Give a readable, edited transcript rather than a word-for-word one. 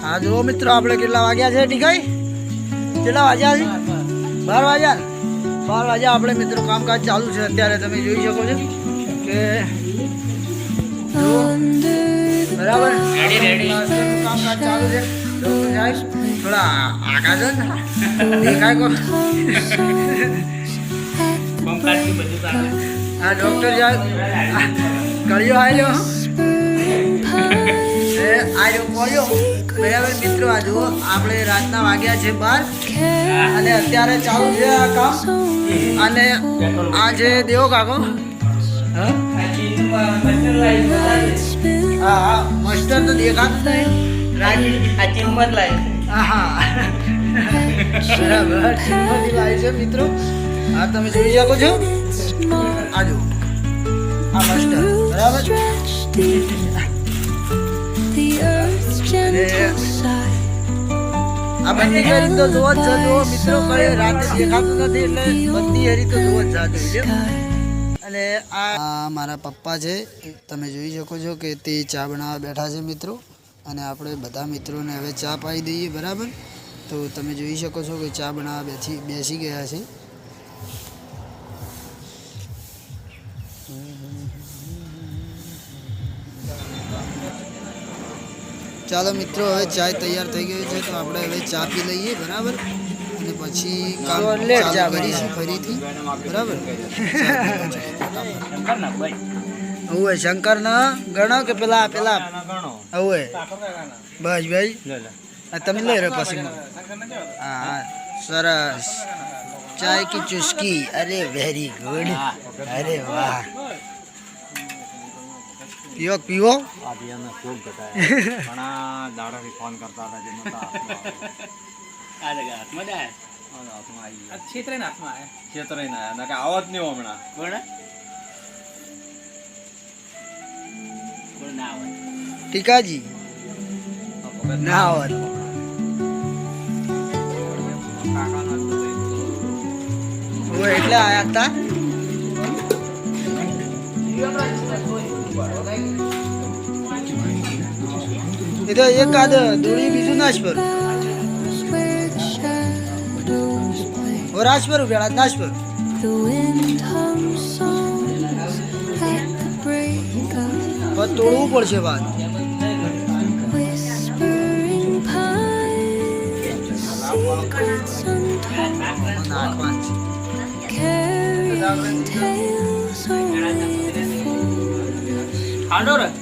હા જુઓ મિત્રો, આપણે કેટલા વાગ્યા છે ટીકાઈ? કેટલા વાગ્યા છે? 12 વાગ્યા. 12 વાગ્યા આપણે મિત્રો કામકાજ ચાલુ છે અત્યારે. તમે જોઈ શકો છો કે બરાબર કામકાજ ચાલુ છે. થોડા આગા છે ને દેખાય કો. હા ડોક્ટર સાહેબ કળિયો આવ્યો પડ્યો. બરાબર મિત્રો, આ જુઓ આપણે રાતના વાગ્યા છે 12 અને અત્યારે ચાલુ છે આ કામ. અને આ છે દેવો કાકો. હા મસ્ટર તો દેખાતું નહીં. હા બરાબર લાવી છે મિત્રો. હા તમે જોઈ શકો છો. આ જુઓ આ મસ્ટર બરાબર. આ બધી હરી તો જોવો જ જતો મિત્રો. કઈ રાતે દેખાતું નથી એટલે બધી હરી તો જોવો જ જાતો. અને આ મારા પપ્પા છે. તમે જોઈ શકો છો કે તે ચા બનાવવા બેઠા છે મિત્રો. અને આપણે બધા મિત્રોને હવે ચા પાઈ દઈએ બરાબર. તો તમે જોઈ શકો છો કે ચા બનાવવા બેસી ગયા છે. ચાલો મિત્રો, હવે ચાય તૈયાર થઈ ગઈ છે તો આપણે હવે ચા પી લઈએ બરાબર. અને પછી કામ ચાલુ કરીશું ફરીથી બરાબર. હવે શંકર ના ગણો કે પેલા હવે બસ ભાઈ તમે લઈ રહ્યો પછી. હા સરસ ચાય કી ચુસ્કી. અરે વેરી ગુડ. અરે વાહ. પીવો પીવો. ફોન કરતા હતા આવત નહીં હમણાં ટીકાજી ના આવત. એટલે આયા હતા. એ તો એકાદ દોડી બીજું નાશ પર રાજ પર ઉભેલા નાશ પર. તોડવું પડશે વાત. નાખવાનું